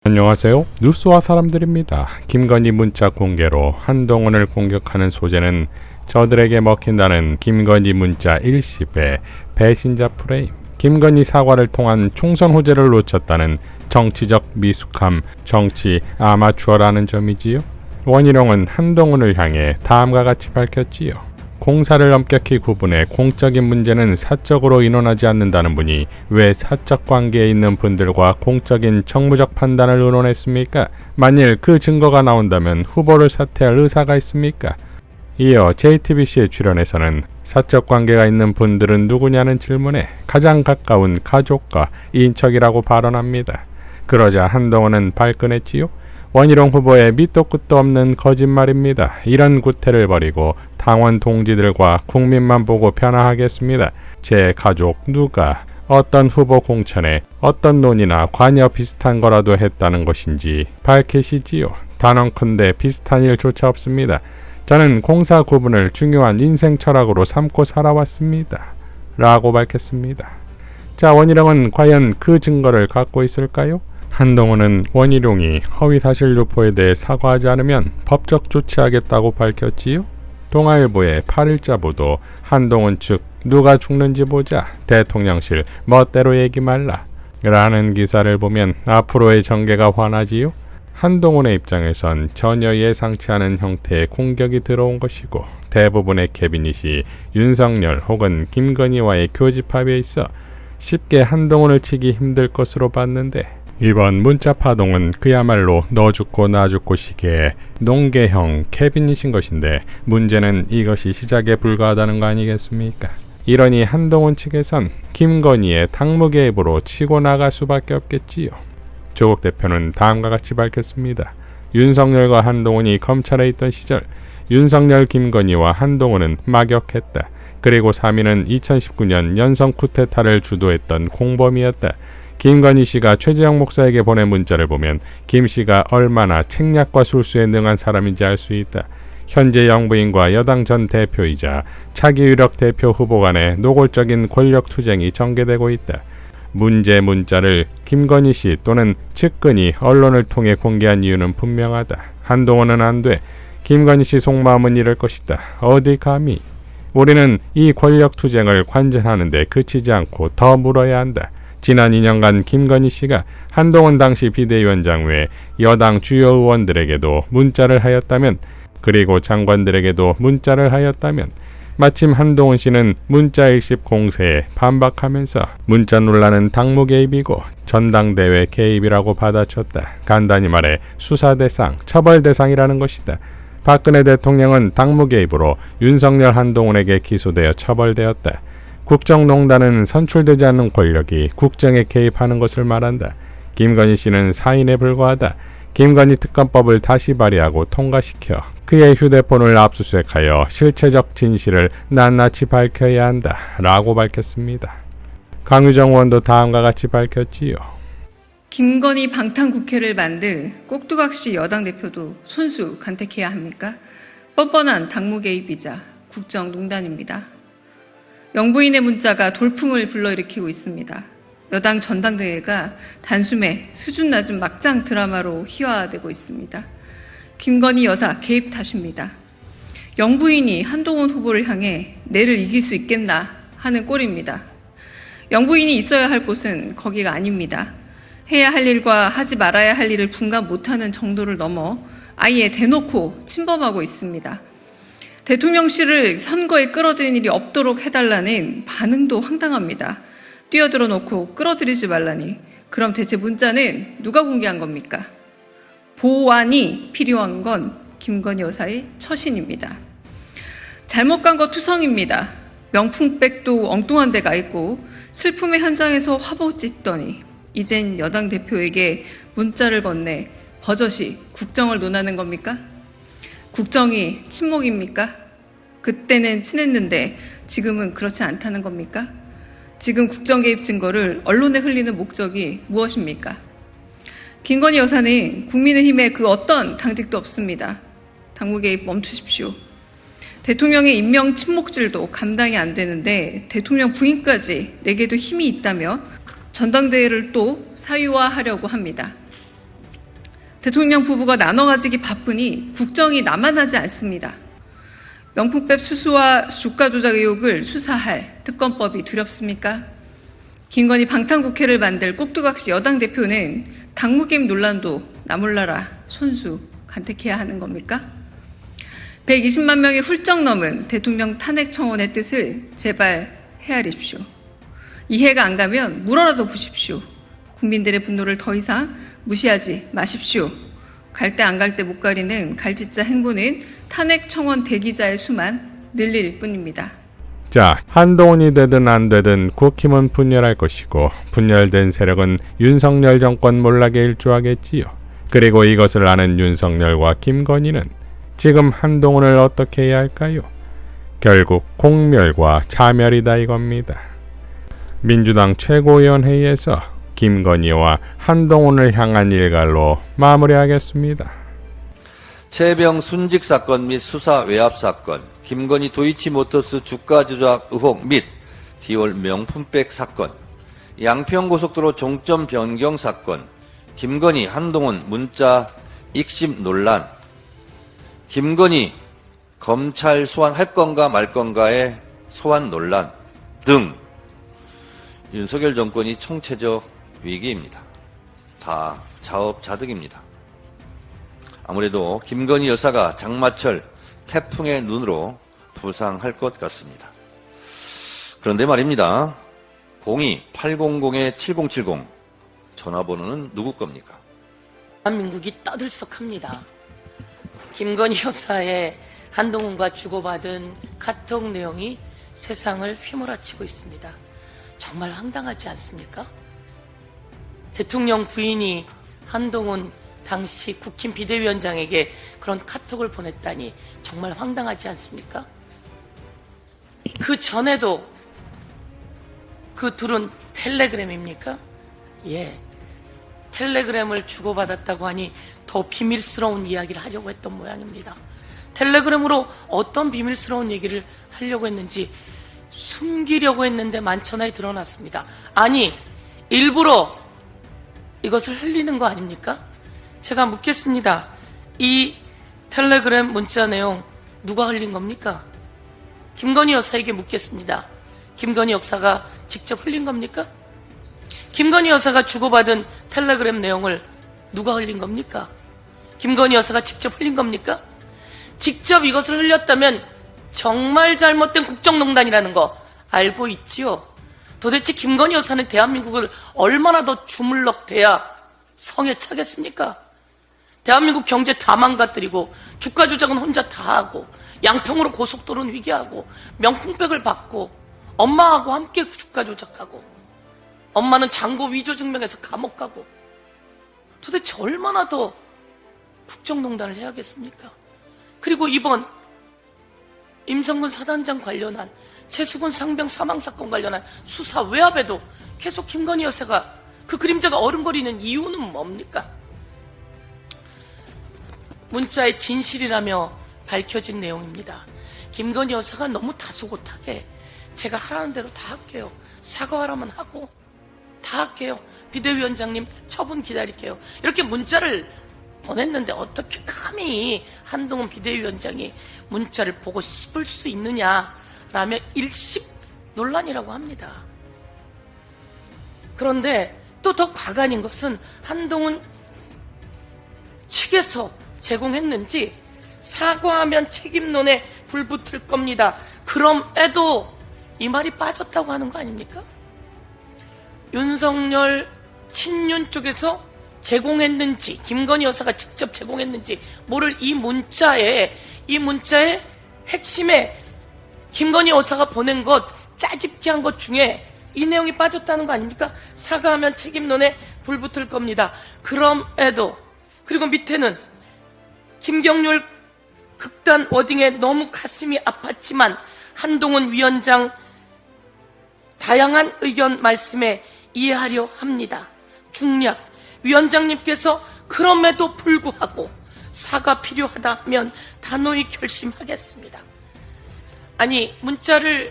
안녕하세요. 뉴스와 사람들입니다. 김건희 문자 공개로 한동훈을 공격하는 소재는 저들에게 먹힌다는 김건희 문자 일시배 배신자 프레임, 김건희 사과를 통한 총선 호재를 놓쳤다는 정치적 미숙함, 정치 아마추어라는 점이지요. 원희룡은 한동훈을 향해 다음과 같이 밝혔지요. 공사를 엄격히 구분해 공적인 문제는 사적으로 인원하지 않는다는 분이 왜 사적 관계에 있는 분들과 공적인 정무적 판단을 의논했습니까? 만일 그 증거가 나온다면 후보를 사퇴할 의사가 있습니까? 이어 JTBC에 출연해서는 사적 관계가 있는 분들은 누구냐는 질문에 가장 가까운 가족과 인척이라고 발언합니다. 그러자 한동훈은 발끈했지요. 원희룡 후보의 밑도 끝도 없는 거짓말입니다. 이런 구태를 버리고 당원 동지들과 국민만 보고 편하하겠습니다. 제 가족 누가 어떤 후보 공천에 어떤 논의나 관여 비슷한 거라도 했다는 것인지 밝히시지요. 단언컨대 비슷한 일조차 없습니다. 저는 공사 구분을 중요한 인생 철학으로 삼고 살아왔습니다. 라고 밝혔습니다. 자, 원희룡은 과연 그 증거를 갖고 있을까요? 한동훈은 원희룡이 허위사실 유포에 대해 사과하지 않으면 법적 조치하겠다고 밝혔지요. 동아일보의 8일자 보도, 한동훈 측 누가 죽는지 보자, 대통령실 멋대로 얘기 말라 라는 기사를 보면 앞으로의 전개가 환하지요. 한동훈의 입장에선 전혀 예상치 않은 형태의 공격이 들어온 것이고, 대부분의 캐비닛이 윤석열 혹은 김건희와의 교집합에 있어 쉽게 한동훈을 치기 힘들 것으로 봤는데, 이번 문자 파동은 그야말로 너 죽고 나 죽고 시기에 농계형 캐비닛인 것인데, 문제는 이것이 시작에 불과하다는 거 아니겠습니까? 이러니 한동훈 측에선 김건희의 당무 개입으로 치고 나갈 수밖에 없겠지요. 조국 대표는 다음과 같이 밝혔습니다. 윤석열과 한동훈이 검찰에 있던 시절 윤석열, 김건희와 한동훈은 막역했다. 그리고 3위는 2019년 연성 쿠데타를 주도했던 공범이었다. 김건희 씨가 최재형 목사에게 보낸 문자를 보면 김 씨가 얼마나 책략과 술수에 능한 사람인지 알 수 있다. 현재 영부인과 여당 전 대표이자 차기 유력 대표 후보 간의 노골적인 권력 투쟁이 전개되고 있다. 문제 문자를 김건희 씨 또는 측근이 언론을 통해 공개한 이유는 분명하다. 한동훈은 안 돼. 김건희 씨 속마음은 이럴 것이다. 어디 감히. 우리는 이 권력 투쟁을 관전하는 데 그치지 않고 더 물어야 한다. 지난 2년간 김건희 씨가 한동훈 당시 비대위원장 외 여당 주요 의원들에게도 문자를 하였다면, 그리고 장관들에게도 문자를 하였다면, 마침 한동훈 씨는 문자 일십 공세에 반박하면서 문자 논란은 당무 개입이고 전당대회 개입이라고 받아쳤다. 간단히 말해 수사 대상, 처벌 대상이라는 것이다. 박근혜 대통령은 당무 개입으로 윤석열, 한동훈에게 기소되어 처벌되었다. 국정농단은 선출되지 않는 권력이 국정에 개입하는 것을 말한다. 김건희 씨는 사인에 불과하다. 김건희 특검법을 다시 발의하고 통과시켜 그의 휴대폰을 압수수색하여 실체적 진실을 낱낱이 밝혀야 한다. 라고 밝혔습니다. 강유정 의원도 다음과 같이 밝혔지요. 김건희 방탄국회를 만들 꼭두각시 여당 대표도 손수 간택해야 합니까? 뻔뻔한 당무 개입이자 국정농단입니다. 영부인의 문자가 돌풍을 불러일으키고 있습니다. 여당 전당대회가 단숨에 수준 낮은 막장 드라마로 희화화되고 있습니다. 김건희 여사 개입 탓입니다. 영부인이 한동훈 후보를 향해 내를 이길 수 있겠나 하는 꼴입니다. 영부인이 있어야 할 곳은 거기가 아닙니다. 해야 할 일과 하지 말아야 할 일을 분간 못하는 정도를 넘어 아예 대놓고 침범하고 있습니다. 대통령실을 선거에 끌어들인 일이 없도록 해달라는 반응도 황당합니다. 뛰어들어 놓고 끌어들이지 말라니, 그럼 대체 문자는 누가 공개한 겁니까? 보완이 필요한 건 김건희 여사의 처신입니다. 잘못 간 거 투성입니다. 명품백도 엉뚱한 데가 있고 슬픔의 현장에서 화보 찢더니 이젠 여당 대표에게 문자를 건네 버젓이 국정을 논하는 겁니까? 국정이 친목입니까? 그때는 친했는데 지금은 그렇지 않다는 겁니까? 지금 국정 개입 증거를 언론에 흘리는 목적이 무엇입니까? 김건희 여사는 국민의힘에 그 어떤 당직도 없습니다. 당무 개입 멈추십시오. 대통령의 임명 친목질도 감당이 안 되는데 대통령 부인까지 내게도 힘이 있다며 전당대회를 또 사유화하려고 합니다. 대통령 부부가 나눠 가지기 바쁘니 국정이 남아나지 않습니다. 명품백 수수와 주가 조작 의혹을 수사할 특검법이 두렵습니까? 김건희 방탄국회를 만들 꼭두각시 여당 대표는 당무개입 논란도 나몰라라 손수 간택해야 하는 겁니까? 120만 명이 훌쩍 넘은 대통령 탄핵 청원의 뜻을 제발 헤아리십시오. 이해가 안 가면 물어라도 보십시오. 국민들의 분노를 더 이상 무시하지 마십시오. 갈 때 안 갈 때 못 가리는 갈짓자 행보는 탄핵 청원 대기자의 수만 늘릴 뿐입니다. 자, 한동훈이 되든 안 되든 국힘은 분열할 것이고 분열된 세력은 윤석열 정권 몰락에 일조하겠지요. 그리고 이것을 아는 윤석열과 김건희는 지금 한동훈을 어떻게 해야 할까요? 결국 공멸과 자멸이다 이겁니다. 민주당 최고위원회의에서 김건희와 한동훈을 향한 일갈로 마무리하겠습니다. 최병 순직 사건 및 수사 외압 사건, 김건희 도이치모터스 주가 조작 의혹 및 디올 명품백 사건, 양평고속도로 종점 변경 사건, 김건희 한동훈 문자 익심 논란, 김건희 검찰 소환할 건가 말 건가의 소환 논란 등 윤석열 정권이 총체적 위기입니다. 다 자업자득입니다. 아무래도 김건희 여사가 장마철 태풍의 눈으로 부상할 것 같습니다. 그런데 말입니다. 02-800-7070 전화번호는 누구 겁니까? 대한민국이 떠들썩합니다. 김건희 여사의 한동훈과 주고받은 카톡 내용이 세상을 휘몰아치고 있습니다. 정말 황당하지 않습니까? 대통령 부인이 한동훈 당시 국힘 비대위원장에게 그런 카톡을 보냈다니 정말 황당하지 않습니까? 그 전에도 그 둘은 텔레그램입니까? 예. 텔레그램을 주고받았다고 하니 더 비밀스러운 이야기를 하려고 했던 모양입니다. 텔레그램으로 어떤 비밀스러운 얘기를 하려고 했는지 숨기려고 했는데 만천하에 드러났습니다. 아니, 일부러 이것을 흘리는 거 아닙니까? 제가 묻겠습니다. 이 텔레그램 문자 내용 누가 흘린 겁니까? 김건희 여사에게 묻겠습니다. 김건희 여사가 직접 흘린 겁니까? 김건희 여사가 주고받은 텔레그램 내용을 누가 흘린 겁니까? 김건희 여사가 직접 흘린 겁니까? 직접 이것을 흘렸다면 정말 잘못된 국정농단이라는 거 알고 있지요? 도대체 김건희 여사는 대한민국을 얼마나 더 주물럭대야 성에 차겠습니까? 대한민국 경제 다 망가뜨리고 주가 조작은 혼자 다 하고 양평으로 고속도로는 위기하고 명품백을 받고 엄마하고 함께 주가 조작하고 엄마는 잔고 위조 증명해서 감옥 가고 도대체 얼마나 더 국정농단을 해야겠습니까? 그리고 이번 임성근 사단장 관련한 최수근 상병 사망사건 관련한 수사 외압에도 계속 김건희 여사가 그 그림자가 어른거리는 이유는 뭡니까? 문자의 진실이라며 밝혀진 내용입니다. 김건희 여사가 너무 다소곳하게 제가 하라는 대로 다 할게요. 사과하라면 하고 다 할게요. 비대위원장님 처분 기다릴게요. 이렇게 문자를 보냈는데 어떻게 감히 한동훈 비대위원장이 문자를 보고 씹을 수 있느냐라며 일십 논란이라고 합니다. 그런데 또 더 과간인 것은 한동훈 측에서 제공했는지 사과하면 책임론에 불붙을 겁니다. 그럼에도 이 말이 빠졌다고 하는 거 아닙니까? 윤석열 친윤 쪽에서 제공했는지 김건희 여사가 직접 제공했는지 모를 이 문자의 핵심에 김건희 여사가 보낸 것 짜집기한 것 중에 이 내용이 빠졌다는 거 아닙니까? 사과하면 책임론에 불붙을 겁니다. 그럼에도 그리고 밑에는 김경률 극단 워딩에 너무 가슴이 아팠지만 한동훈 위원장 다양한 의견 말씀에 이해하려 합니다. 중략 위원장님께서 그럼에도 불구하고 사과 필요하다면 단호히 결심하겠습니다. 아니 문자가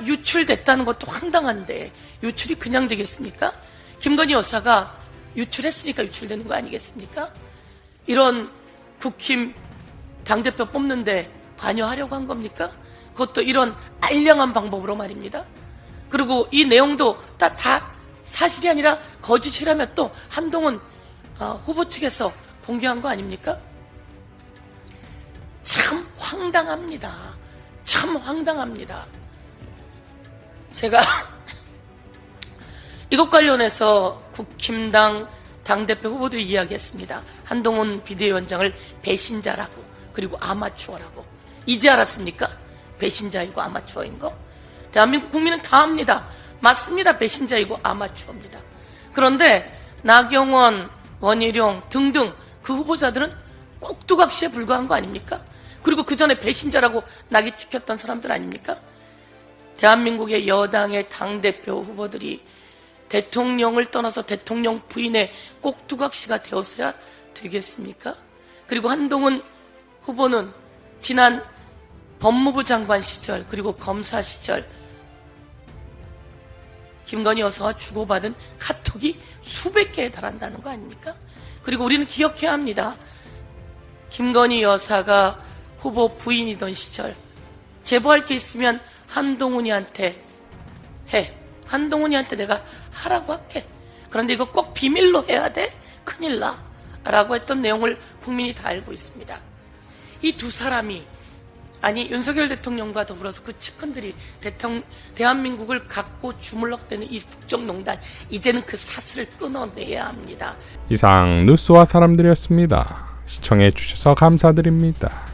유출됐다는 것도 황당한데 유출이 그냥 되겠습니까? 김건희 여사가 유출했으니까 유출되는 거 아니겠습니까? 이런 국힘 당대표 뽑는데 관여하려고 한 겁니까? 그것도 이런 알량한 방법으로 말입니다. 그리고 이 내용도 다 사실이 아니라 거짓이라면 또 한동훈 후보 측에서 공개한 거 아닙니까? 참 황당합니다. 참 황당합니다. 제가 이것 관련해서 국힘당 당대표 후보들이 이야기했습니다. 한동훈 비대위원장을 배신자라고, 그리고 아마추어라고. 이제 알았습니까? 배신자이고 아마추어인 거? 대한민국 국민은 다 압니다. 맞습니다. 배신자이고 아마추어입니다. 그런데 나경원, 원희룡 등등 그 후보자들은 꼭두각시에 불과한 거 아닙니까? 그리고 그 전에 배신자라고 낙이 찍혔던 사람들 아닙니까? 대한민국의 여당의 당대표 후보들이 대통령을 떠나서 대통령 부인의 꼭두각시가 되었어야 되겠습니까? 그리고 한동훈 후보는 지난 법무부 장관 시절, 그리고 검사 시절 김건희 여사와 주고받은 카톡이 수백 개에 달한다는 거 아닙니까? 그리고 우리는 기억해야 합니다. 김건희 여사가 후보 부인이던 시절 제보할 게 있으면 한동훈이한테 해. 한동훈이한테 내가 하라고 할게. 그런데 이거 꼭 비밀로 해야 돼? 큰일 나. 라고 했던 내용을 국민이 다 알고 있습니다. 이 두 사람이, 아니 윤석열 대통령과 더불어서 그 측근들이 대한민국을 갖고 주물럭대는 이 국정농단, 이제는 그 사슬을 끊어내야 합니다. 이상 뉴스와 사람들이었습니다. 시청해 주셔서 감사드립니다.